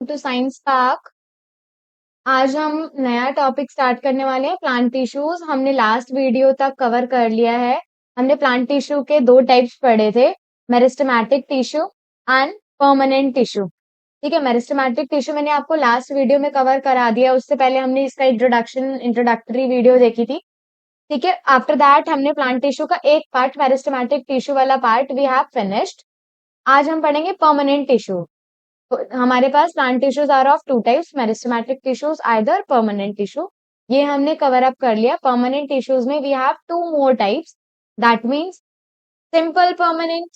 To science park. आज हम नया टॉपिक स्टार्ट करने वाले हैं, प्लांट टिश्यूज। हमने लास्ट वीडियो तक कवर कर लिया है। हमने प्लांट टिश्यू के दो टाइप्स पढ़े थे, meristematic tissue and permanent tissue. ठीक है, मेरिस्टेमेटिक टिश्यू मैंने आपको लास्ट वीडियो में कवर करा दिया। उससे पहले हमने इसका इंट्रोडक्टरी वीडियो देखी थी। ठीक है, आफ्टर दैट हमने प्लांट टिश्यू का एक पार्ट, मेरिस्टेमेटिक टिश्यू वाला पार्ट वी हैव फिनिश्ड। आज हम पढ़ेंगे परमानेंट टिश्यू। तो हमारे पास plant tissues are of two types, meristematic tissues either permanent tissue. ये हमने कवर अप कर लिया। परमानेंट टिश्यूज में we have two more types, that means simple permanent.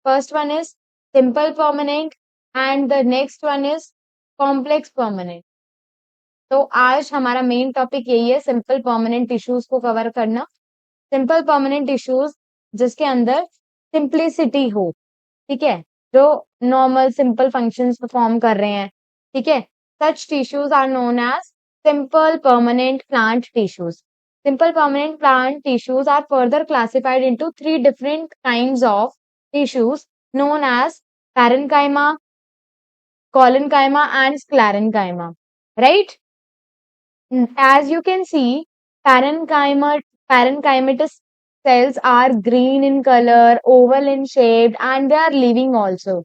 First one is simple permanent and the next one is complex permanent. तो आज हमारा main topic यही है, सिंपल परमानेंट टिश्यूज को कवर करना। सिंपल परमानेंट टिश्यूज जिसके अंदर सिंप्लिसिटी हो, ठीक है, जो नॉर्मल सिंपल फंक्शंस परफॉर्म कर रहे हैं। ठीक है, such tissues are known as simple permanent plant tissues. Simple permanent plant tissues are further classified into three different kinds of tissues known as parenchyma, collenchyma and sclerenchyma, right? As you can see, parenchymatous cells are green in color, oval in shape, and they are living also.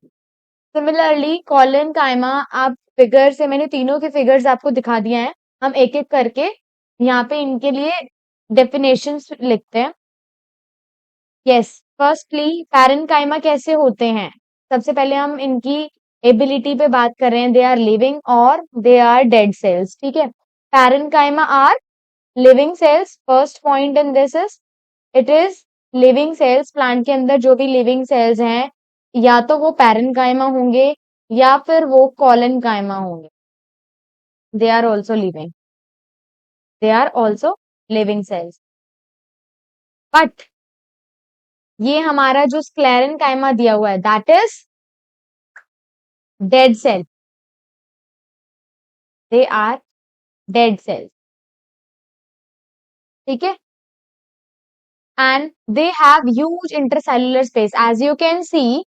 Similarly, collenchyma, आप figure से, मैंने तीनों के figures आपको दिखा दिए हैं। हम एक एक करके यहाँ पे इनके लिए डेफिनेशंस लिखते हैं। यस, फर्स्टली पैरेन्काइमा कैसे होते हैं, सबसे पहले हम इनकी एबिलिटी पे बात कर रहे हैं। दे आर लिविंग और दे आर डेड सेल्स। ठीक है, parenchyma are living cells. First point in this is it is living cells. Plant के अंदर जो भी लिविंग सेल्स हैं, या तो वो पैरेन्काइमा होंगे या फिर वो कॉलेनकाइमा होंगे। They are also living, they are also living cells. But ये हमारा जो स्क्लेरेनकाइमा दिया हुआ है, that is dead cell. They are dead cells. ठीक है, and they have huge intercellular space. As you can see,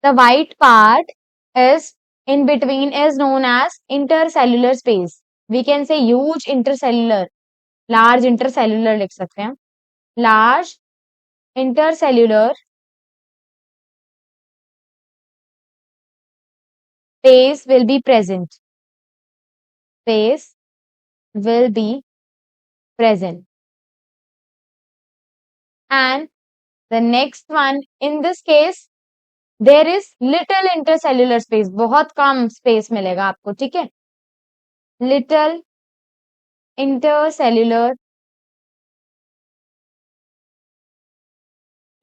the white part is in between is known as intercellular space. We can say huge intercellular, large intercellular लिख सकते हैं। Large intercellular space will be present. Space will be present. And the next one, in this case, there is little intercellular space. बहुत कम space मिलेगा आपको। ठीक है, little intercellular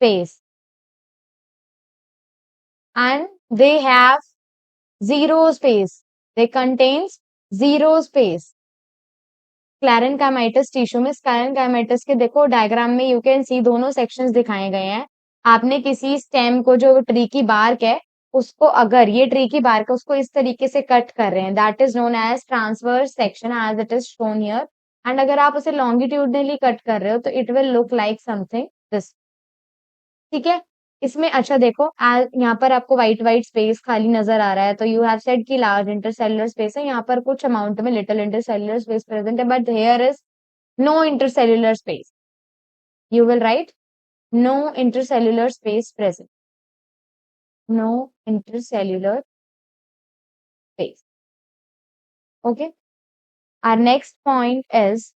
space, and they have zero space. They contains zero space. Sclerenchymatous tissue में, sclerenchymatous के देखो diagram में you can see दोनों सेक्शंस दिखाए गए हैं। आपने किसी स्टेम को, जो ट्री की बार्क है, उसको, अगर ये ट्री की बार्क है, उसको इस तरीके से कट कर रहे हैं, that is known as transverse section as it is shown here. And अगर आप उसे लॉन्गिट्यूडनली कट कर रहे हो तो it will look like something this. ठीक है, इसमें अच्छा देखो, यहाँ पर आपको व्हाइट व्हाइट स्पेस खाली नजर आ रहा है, तो यू हैव सेड कि लार्ज इंटरसेलुलर स्पेस है। यहाँ पर कुछ अमाउंट में लिटिल इंटरसेलुलर स्पेस प्रेजेंट है, but here is no intercellular space. You will write no intercellular space present, no intercellular space. Okay, our next point is,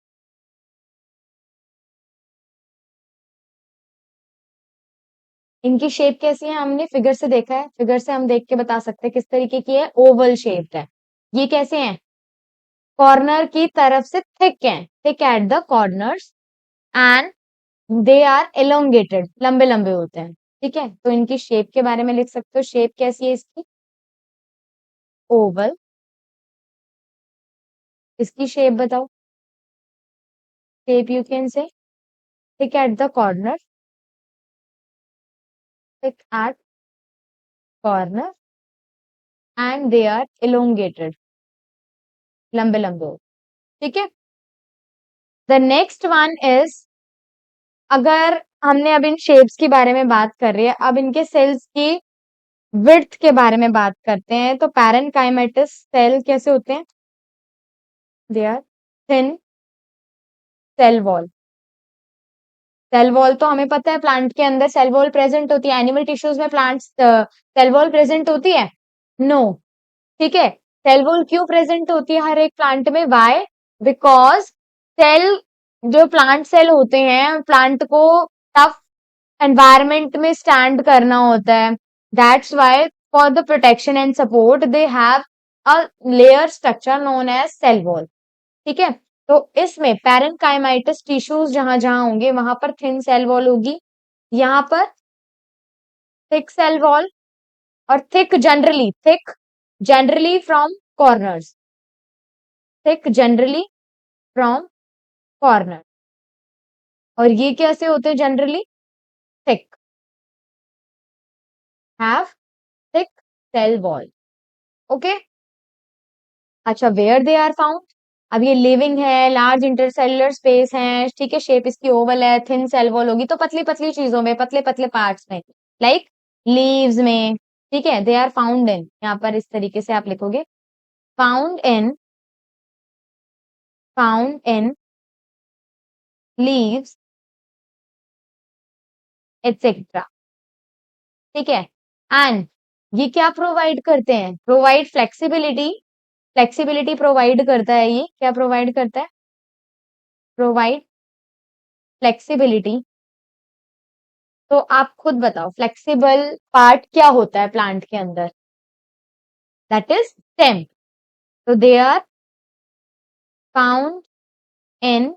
इनकी shape कैसी है, हमने फिगर से देखा है। फिगर से हम देख के बता सकते हैं किस तरीके की है, ओवल शेप्ड है। ये कैसे हैं, कॉर्नर की तरफ से थिक है, thick at the corners, and they are elongated, लंबे लंबे होते हैं। ठीक है, तो इनकी शेप के बारे में लिख सकते हो। शेप कैसी है इसकी, ओवल। इसकी शेप बताओ, shape you can say thick at the corner, thick at corner, and they are elongated, लंबे लंबे होते। ठीक है, द नेक्स्ट वन इज, अगर हमने अब इन शेप्स के बारे में बात कर रही है, अब इनके सेल्स की विड्थ के बारे में बात करते हैं, तो पैरेनकाइमेटस सेल कैसे होते हैं? They are thin cell wall. Cell wall तो हमें पता है प्लांट के अंदर सेल वॉल प्रेजेंट होती है। एनिमल टिश्यूज में प्लांट्स सेल वॉल प्रेजेंट होती है? नो। ठीक है। सेल वॉल क्यों प्रेजेंट होती है हर एक प्लांट में? वाई? बिकॉज सेल, जो प्लांट सेल होते हैं, प्लांट को टफ एनवायरमेंट में स्टैंड करना होता है। That's why for the protection and support they have a layer structure known as cell wall. ठीक है। तो इसमें पैरेनकाइमाइटिस टिश्यूज जहां जहां होंगे वहां पर थिन सेल वॉल होगी, यहाँ पर थिक सेल वॉल, और thick generally from corners, thick generally from corner. और ये कैसे होते हैं generally? Thick, have thick cell wall. Okay. अच्छा, वेयर दे आर फाउंड? अब ये लिविंग है, लार्ज इंटरसेलुलर स्पेस है, ठीक है, शेप इसकी ओवल है, थिन सेल वॉल होगी, तो पतली पतली चीजों में, पतले पतले पार्ट्स में, लाइक लीव्स में। ठीक है। दे आर फाउंड इन, यहाँ पर इस तरीके से आप लिखोगे, फाउंड इन लीव्स एटसेट्रा। ठीक है। एंड ये क्या प्रोवाइड करते हैं? प्रोवाइड फ्लेक्सिबिलिटी, फ्लेक्सिबिलिटी प्रोवाइड करता है। ये क्या प्रोवाइड करता है? Provide flexibility. तो आप खुद बताओ, फ्लेक्सिबल पार्ट क्या होता है प्लांट के अंदर? That is stem. तो they are found in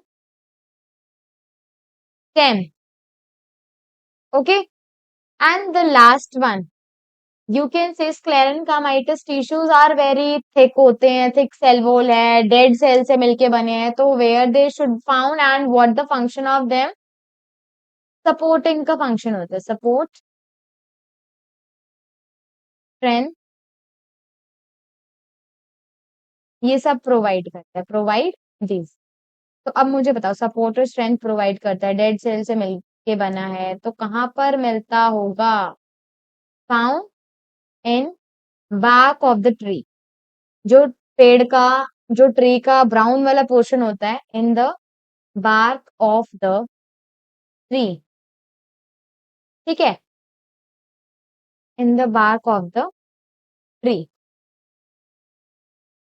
stem. Okay. And the last one, you can say sclerenchymatous tissues are very thick होते हैं, थिक सेल वॉल है, डेड सेल से मिलके बने हैं, तो where they should found and what the function of them? Supporting का function होता है, सपोर्ट, स्ट्रेंथ, ये सब प्रोवाइड करता है, प्रोवाइड दिस। तो अब मुझे बताओ, सपोर्ट और स्ट्रेंथ प्रोवाइड करता है, डेड सेल से मिलके बना है, तो कहां पर मिलता होगा? Found in back of the tree. जो पेड़ का, जो ट्री का ब्राउन वाला पोर्शन होता है, in the bark of the tree. ठीक है। In the bark of the tree.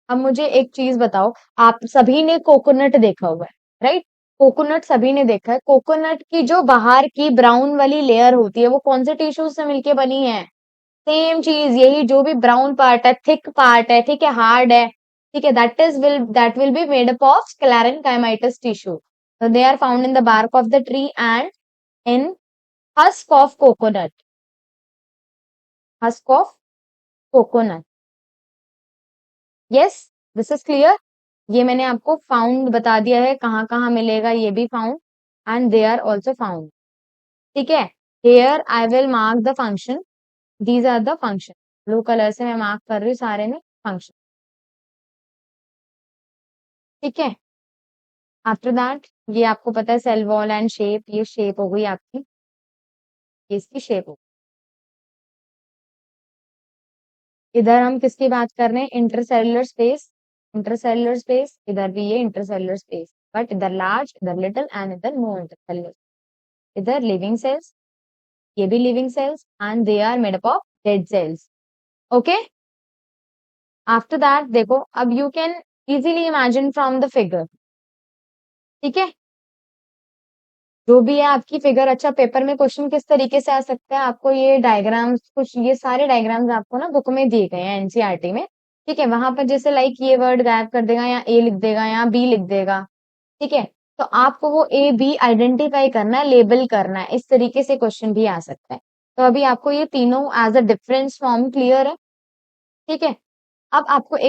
अब मुझे एक चीज बताओ, आप सभी ने कोकोनट देखा हुआ है, राइट? कोकोनट सभी ने देखा है। कोकोनट की जो बाहर की ब्राउन वाली लेयर होती है, वो कौन से टिश्यू से मिलके बनी है? सेम चीज, यही जो भी ब्राउन पार्ट है, थिक पार्ट है, ठीक है, हार्ड है, ठीक है, that will be made up of sclerenchymatous tissue. So they are found in the bark of the tree and in husk of coconut. Husk of coconut. Yes, this is clear. ये मैंने आपको found बता दिया है, कहाँ कहाँ मिलेगा ये भी found, and they are also found. ठीक है। Here I will mark the function, these are the function. Blue colour से मैं मार्क कर रही हूँ सारे में फंक्शन। ठीक है। आफ्टर दैट, ये आपको पता है सेल वॉल एंड शेप, ये शेप हो गई आपकी, ये इसकी शेप हो गई। इधर हम किसकी बात कर रहे हैं? इंटरसेलुलर स्पेस, इंटरसेलुलर स्पेस, इधर भी ये इंटरसेलुलर स्पेस, बट इधर लार्ज, इधर लिटिल, एंड इधर नो इंटरसेलुलर। इधर लिविंग सेल्स, ये भी living cells, and they are made up of dead cells. Okay. After that देखो, अब you can easily imagine from the figure. ठीक है। जो भी है आपकी फिगर, अच्छा पेपर में क्वेश्चन किस तरीके से आ सकता है? आपको ये डायग्राम्स, कुछ ये सारे डायग्राम्स आपको ना बुक में दिए गए हैं एनसीईआरटी में। ठीक है। वहां पर जैसे लाइक ये वर्ड गायब कर देगा, या ए लिख देगा, या बी लिख देगा। ठीक है। तो आपको वो ए बी आइडेंटिफाई करना है, लेबल करना है, इस तरीके से क्वेश्चन भी आ सकता है। तो अभी आपको ये तीनों as a difference form clear है। ठीक है। अब आपको एक